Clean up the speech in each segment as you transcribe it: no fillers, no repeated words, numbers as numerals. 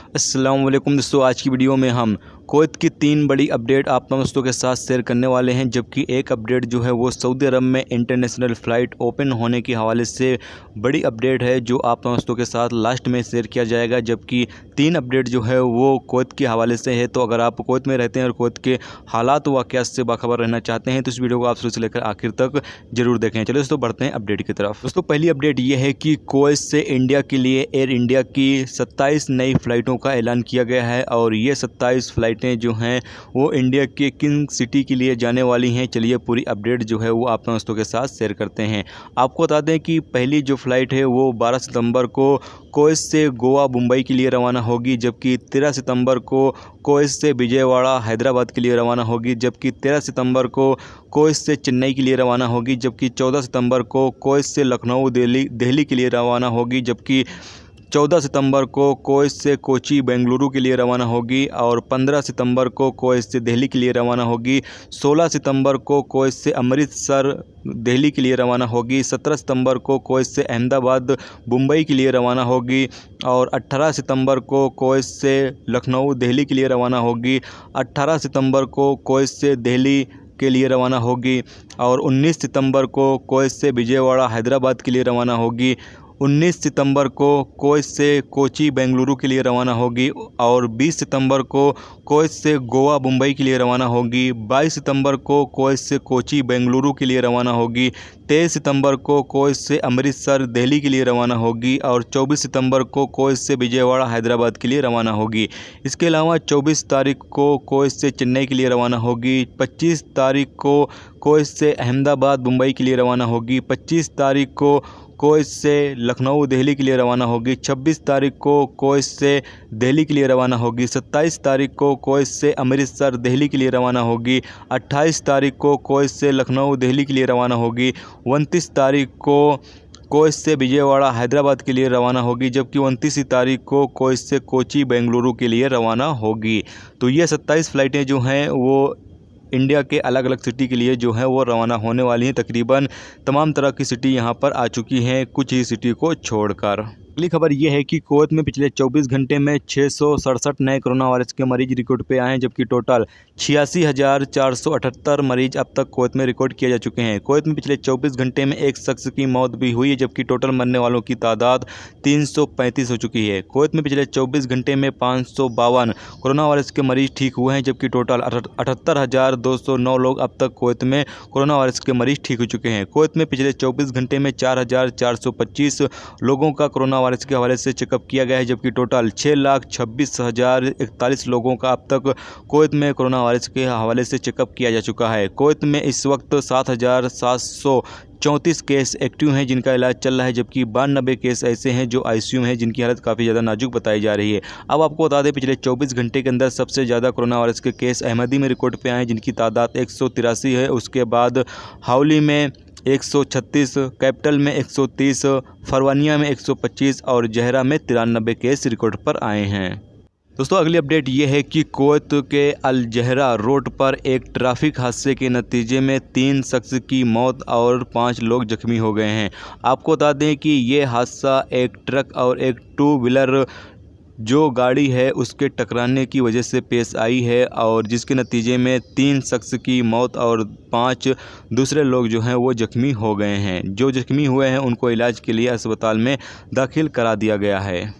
अस्सलाम वालेकुम दोस्तों, आज की वीडियो में हम कुवैत की 3 बड़ी अपडेट आप दोस्तों के साथ शेयर करने वाले हैं। जबकि एक अपडेट जो है वो सऊदी अरब में इंटरनेशनल फ़्लाइट ओपन होने के हवाले से बड़ी अपडेट है जो आप दोस्तों के साथ लास्ट में शेयर किया जाएगा। जबकि 3 अपडेट जो है वो कुवैत के हवाले से है। तो अगर आप कुवैत में रहते हैं और कुवैत के हालात वाक़यात से बाखबर रहना चाहते हैं तो इस वीडियो को आप शुरू से लेकर आखिर तक जरूर देखें। चलिए दोस्तों बढ़ते हैं अपडेट की तरफ। दोस्तों पहली अपडेट ये है कि कुवैत से इंडिया के लिए एयर इंडिया की 27 नई फ़्लाइटों का ऐलान किया गया है और ये 27 फ़्लाइटें जो हैं वो इंडिया के किंग सिटी के लिए जाने वाली हैं। चलिए पूरी अपडेट जो है वो आप दोस्तों के साथ शेयर करते हैं। आपको बता दें कि पहली जो फ़्लाइट है वो 12 सितंबर को कुवैत से गोवा मुंबई के लिए रवाना होगी। जबकि 13 सितंबर को कुवैत से विजयवाड़ा हैदराबाद के लिए रवाना होगी। जबकि 13 सितंबर को कुवैत से चेन्नई के लिए रवाना होगी। जबकि 14 सितंबर को कुवैत से लखनऊ दिल्ली के लिए रवाना होगी। जबकि 14 सितंबर को कुवैत से कोची बेंगलुरु के लिए रवाना होगी और 15 सितंबर को कुवैत से दिल्ली के लिए रवाना होगी। 16 सितंबर को कुवैत से अमृतसर दिल्ली के लिए रवाना होगी। 17 सितंबर को कुवैत से अहमदाबाद मुंबई के लिए रवाना होगी और 18 सितंबर को कुवैत से लखनऊ दिल्ली के लिए रवाना होगी। 18 सितंबर को कुवैत से दिल्ली के लिए रवाना होगी और 19 सितंबर को कुवैत से विजयवाड़ा हैदराबाद के लिए रवाना होगी। 19 सितंबर को कुवैत से कोची बेंगलुरु के लिए रवाना होगी और 20 सितंबर को कुवैत से गोवा मुंबई के लिए रवाना होगी। 22 सितंबर को कुवैत से कोची बेंगलुरु के लिए रवाना होगी। 23 सितंबर को कुवैत से अमृतसर दिल्ली के लिए रवाना होगी और 24 सितंबर को कुवैत से विजयवाड़ा हैदराबाद के लिए रवाना होगी। इसके अलावा 24 तारीख को कुवैत से चेन्नई के लिए रवाना होगी। 25 तारीख को कुवैत से अहमदाबाद मुंबई के लिए रवाना होगी। 25 तारीख को कुवैत से लखनऊ दिल्ली के लिए रवाना होगी। 26 तारीख को कुवैत से दिल्ली के लिए रवाना होगी। 27 तारीख को कुवैत से अमृतसर दिल्ली के लिए रवाना होगी। 28 तारीख को कुवैत से लखनऊ दिल्ली के लिए रवाना होगी। 29 तारीख को कुवैत से विजयवाड़ा हैदराबाद के लिए रवाना होगी। जबकि 29 तारीख को कुवैत से कोची बेंगलुरु के लिए रवाना होगी। तो ये 27 फ़्लाइटें जो हैं वो इंडिया के अलग अलग सिटी के लिए जो है वो रवाना होने वाली हैं। तकरीबन तमाम तरह की सिटी यहाँ पर आ चुकी हैं, कुछ ही सिटी को छोड़कर। अगली खबर ये है कि कुवैत में पिछले 24 घंटे में 667 नए कोरोना वायरस के मरीज रिकॉर्ड पे आए हैं। जबकि टोटल 86,478 मरीज अब तक कुवैत में रिकॉर्ड किए जा चुके हैं। कुवैत में पिछले 24 घंटे में एक शख्स की मौत भी हुई है। जबकि टोटल मरने वालों की तादाद 335 हो चुकी है। कुवैत में पिछले 24 घंटे में 552 कोरोना वायरस के मरीज ठीक हुए हैं। जबकि टोटल 78,209 लोग अब तक कुवैत में कोरोना वायरस के मरीज ठीक हो चुके हैं। कुवैत में पिछले 24 घंटे में 4,425 लोगों का कोरोना वायरस के हवाले से चेकअप किया गया है। जबकि टोटल 6,26,041 लोगों का अब तक कुवैत में कोरोना वायरस के हवाले से चेकअप किया जा चुका है। कुवैत में इस वक्त 7,734 केस एक्टिव हैं जिनका इलाज चल रहा है। जबकि 92 केस ऐसे हैं जो आईसीयू में हैं जिनकी हालत काफ़ी ज़्यादा नाजुक बताई जा रही है। अब आपको बता दें पिछले 24 घंटे के अंदर सबसे ज़्यादा कोरोना वायरस के केस अहमदी में रिकॉर्ड पे आए हैं जिनकी तादाद 183 है। उसके बाद हावली में 136, कैपिटल में 130, फरवानिया में 125 और जहरा में 93 केस रिकॉर्ड पर आए हैं। दोस्तों अगली अपडेट ये है कि कुवैत के अल जहरा रोड पर एक ट्रैफिक हादसे के नतीजे में 3 शख्स की मौत और 5 लोग जख्मी हो गए हैं। आपको बता दें कि ये हादसा एक ट्रक और एक 2 व्हीलर जो गाड़ी है उसके टकराने की वजह से पेश आई है और जिसके नतीजे में 3 शख्स की मौत और 5 दूसरे लोग जो हैं वो जख्मी हो गए हैं। जो जख्मी हुए हैं उनको इलाज के लिए अस्पताल में दाखिल करा दिया गया है।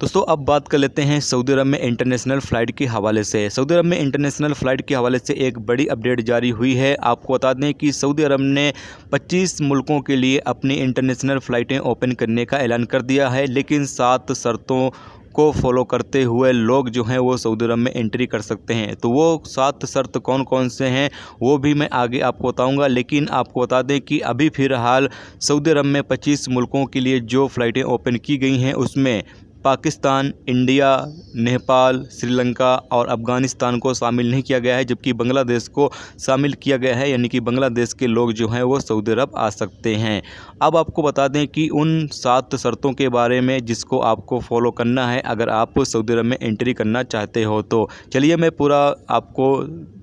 दोस्तों अब बात कर लेते हैं सऊदी अरब में इंटरनेशनल फ़्लाइट के हवाले से। सऊदी अरब में इंटरनेशनल फ़्लाइट के हवाले से एक बड़ी अपडेट जारी हुई है। आपको बता दें कि सऊदी अरब ने 25 मुल्कों के लिए अपनी इंटरनेशनल फ़्लाइटें ओपन करने का ऐलान कर दिया है। लेकिन 7 शर्तों को फॉलो करते हुए लोग जो हैं वो सऊदी अरब में एंट्री कर सकते हैं। तो वो 7 शर्त कौन कौन से हैं वो भी मैं आगे आपको बताऊंगा। लेकिन आपको बता दें कि अभी फ़िलहाल सऊदी अरब में 25 मुल्कों के लिए जो फ़्लाइटें ओपन की गई हैं उसमें पाकिस्तान, इंडिया, नेपाल, श्रीलंका और अफ़गानिस्तान को शामिल नहीं किया गया है। जबकि बांग्लादेश को शामिल किया गया है, यानी कि बांग्लादेश के लोग जो हैं वो सऊदी अरब आ सकते हैं। अब आपको बता दें कि उन 7 शर्तों के बारे में जिसको आपको फॉलो करना है अगर आप सऊदी अरब में एंट्री करना चाहते हो। तो चलिए मैं पूरा आपको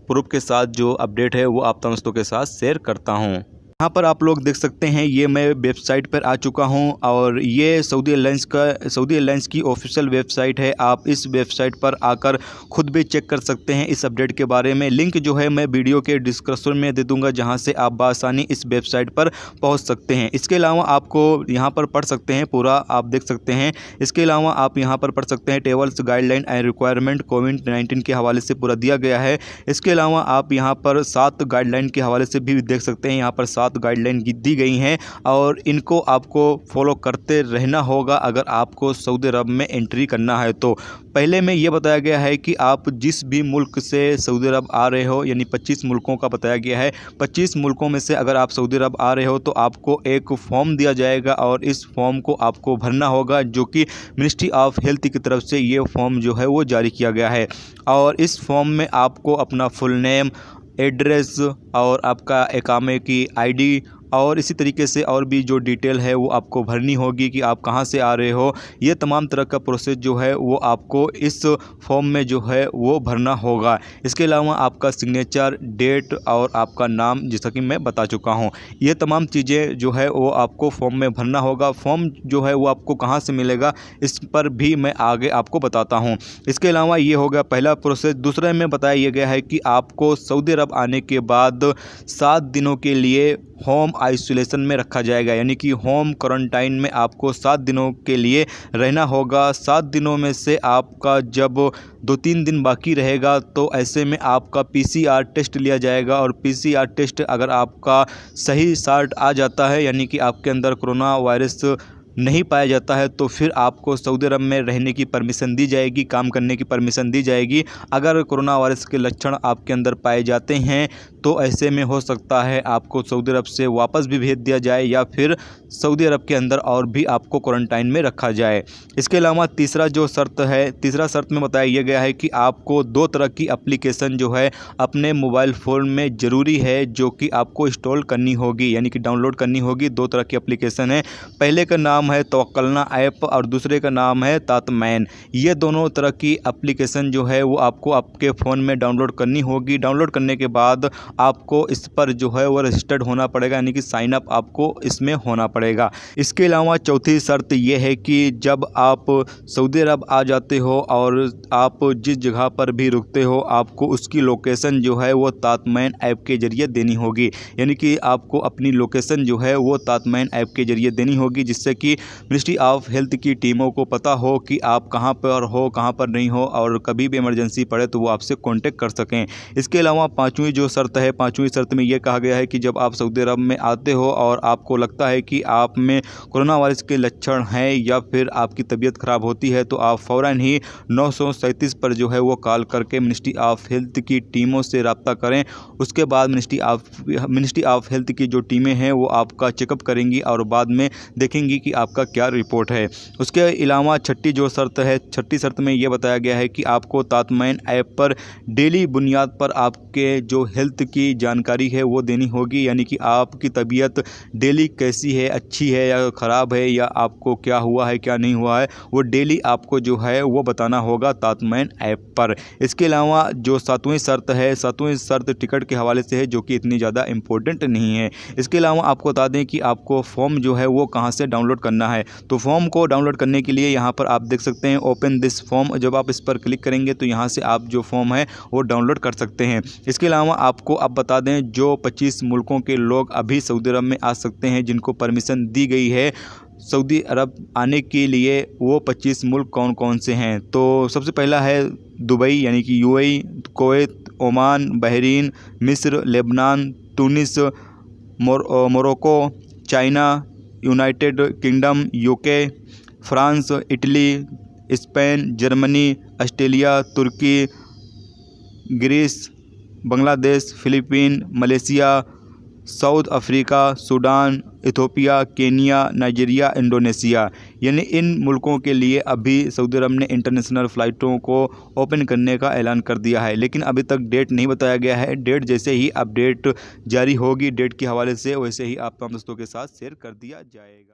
प्रूफ के साथ जो अपडेट है वो आप दोस्तों के साथ शेयर करता हूँ। यहाँ पर आप लोग देख सकते हैं, ये मैं वेबसाइट पर आ चुका हूँ और ये सऊदी एयरलाइंस की ऑफिशियल वेबसाइट है। आप इस वेबसाइट पर आकर खुद भी चेक कर सकते हैं इस अपडेट के बारे में। लिंक जो है मैं वीडियो के डिस्क्रिप्शन में दे दूंगा, जहाँ से आप बआसानी इस वेबसाइट पर पहुँच सकते हैं। इसके अलावा आपको यहाँ पर पढ़ सकते हैं, पूरा आप देख सकते हैं। इसके अलावा आप यहाँ पर पढ़ सकते हैं टेबल्स, गाइडलाइन एंड रिक्वायरमेंट कोविड-19 के हवाले से पूरा दिया गया है। इसके अलावा आप यहाँ पर 7 गाइडलाइन के हवाले से भी देख सकते हैं। यहाँ पर 7 गाइडलाइन दी गई हैं और इनको आपको फॉलो करते रहना होगा अगर आपको सऊदी अरब में एंट्री करना है। तो पहले में ये बताया गया है कि आप जिस भी मुल्क से सऊदी अरब आ रहे हो, यानी 25 मुल्कों का बताया गया है, 25 मुल्कों में से अगर आप सऊदी अरब आ रहे हो तो आपको एक फॉर्म दिया जाएगा और इस फॉर्म को आपको भरना होगा, जो कि मिनिस्ट्री ऑफ हेल्थ की तरफ से ये फॉर्म जो है वो जारी किया गया है। और इस फॉर्म में आपको अपना फुल नेम, एड्रेस और आपका इकामे की आईडी और इसी तरीके से और भी जो डिटेल है वो आपको भरनी होगी कि आप कहाँ से आ रहे हो। ये तमाम तरह का प्रोसेस जो है वो आपको इस फॉर्म में जो है वो भरना होगा। इसके अलावा आपका सिग्नेचर, डेट और आपका नाम, जैसा कि मैं बता चुका हूँ, ये तमाम चीज़ें जो है वो आपको फॉर्म में भरना होगा। फॉर्म जो है वो आपको कहाँ से मिलेगा इस पर भी मैं आगे आपको बताता हूँ। इसके अलावा ये हो गया पहला प्रोसेस। दूसरे में बताया यह गया है कि आपको सऊदी अरब आने के बाद 7 दिनों के लिए होम आइसोलेशन में रखा जाएगा, यानी कि होम क्वारंटाइन में आपको 7 दिनों के लिए रहना होगा। 7 दिनों में से आपका जब 2-3 दिन बाकी रहेगा तो ऐसे में आपका PCR टेस्ट लिया जाएगा और PCR टेस्ट अगर आपका सही रिजल्ट आ जाता है, यानी कि आपके अंदर कोरोना वायरस नहीं पाया जाता है, तो फिर आपको सऊदी अरब में रहने की परमिशन दी जाएगी, काम करने की परमिशन दी जाएगी। अगर कोरोना वायरस के लक्षण आपके अंदर पाए जाते हैं तो ऐसे में हो सकता है आपको सऊदी अरब से वापस भी भेज दिया जाए या फिर सऊदी अरब के अंदर और भी आपको क्वारंटाइन में रखा जाए। इसके अलावा तीसरा शर्त में बताया यह गया है कि आपको 2 तरह की एप्लीकेशन जो है अपने मोबाइल फ़ोन में ज़रूरी है, जो कि आपको इंस्टॉल करनी होगी, यानी कि डाउनलोड करनी होगी। 2 तरह की एप्लीकेशन है। पहले का नाम है तवक्कलना ऐप और दूसरे का नाम है तातमैन। ये दोनों तरह की एप्लीकेशन जो है वो आपको आपके फ़ोन में डाउनलोड करनी होगी। डाउनलोड करने के बाद आपको इस पर जो है वो रजिस्टर्ड होना पड़ेगा, यानी कि साइन अप आपको इसमें होना पड़ेगा। इसके अलावा चौथी शर्त ये है कि जब आप सऊदी अरब आ जाते हो और आप जिस जगह पर भी रुकते हो, आपको उसकी लोकेशन जो है वो तातमैन ऐप के ज़रिए देनी होगी, यानी कि आपको अपनी लोकेशन जो है वो तातमैन ऐप के ज़रिए देनी होगी, जिससे कि मिनिस्ट्री ऑफ हेल्थ की टीमों को पता हो कि आप कहाँ पर हो, कहाँ पर नहीं हो, और कभी भी इमरजेंसी पड़े तो वो आपसे कांटेक्ट कर सकें। इसके अलावा पाँचवीं जो शर्त है, पाँचवीं शर्त में ये कहा गया है कि जब आप सऊदी अरब में आते हो और आपको लगता है कि आप में कोरोना वायरस के लक्षण हैं या फिर आपकी तबीयत ख़राब होती है, तो आप फ़ौरन ही 937 पर जो है वो कॉल करके मिनिस्ट्री ऑफ हेल्थ की टीमों से रब्ता करें। उसके बाद मिनिस्ट्री ऑफ हेल्थ की जो टीमें हैं वो आपका चेकअप करेंगी और बाद में देखेंगी कि आपका क्या रिपोर्ट है। उसके अलावा छठी शर्त में ये बताया गया है कि आपको तातमैन ऐप पर डेली बुनियाद पर आपके जो हेल्थ की जानकारी है वो देनी होगी, यानी कि आपकी तबीयत डेली कैसी है, अच्छी है या ख़राब है, या आपको क्या हुआ है क्या नहीं हुआ है, वो डेली आपको जो है वो बताना होगा तातमैन ऐप पर। इसके अलावा जो सातवीं शर्त टिकट के हवाले से है, जो कि इतनी ज़्यादा इम्पोर्टेंट नहीं है। इसके अलावा आपको बता दें कि आपको फॉर्म जो है वो कहाँ से डाउनलोड करना है। तो फॉर्म को डाउनलोड करने के लिए यहाँ पर आप देख सकते हैं ओपन दिस फॉर्म। जब आप इस पर क्लिक करेंगे तो यहाँ से आप जो फॉर्म है वो डाउनलोड कर सकते हैं। इसके अलावा आपको अब बता दें, जो 25 मुल्कों के लोग अभी सऊदी अरब में आ सकते हैं, जिनको परमिशन दी गई है सऊदी अरब आने के लिए, वो 25 मुल्क कौन कौन से हैं। तो सबसे पहला है दुबई, यानी कि UAE, कुवैत, ओमान, बहरीन, मिस्र, Lebanon, Tunis, Morocco, China, United Kingdom, UK, France, Italy, Spain, Germany, Australia, तुर्की, Greece, Bangladesh, Philippine, Malaysia, South Africa, Sudan, Ethiopia, Kenya, Nigeria, Indonesia. यानी इन मुल्कों के लिए अभी सऊदी अरब ने इंटरनेशनल फ़्लाइटों को ओपन करने का ऐलान कर दिया है, लेकिन अभी तक डेट नहीं बताया गया है। डेट जैसे ही अपडेट जारी होगी डेट के हवाले से, वैसे ही आप तमाम दोस्तों के साथ शेयर कर दिया जाएगा।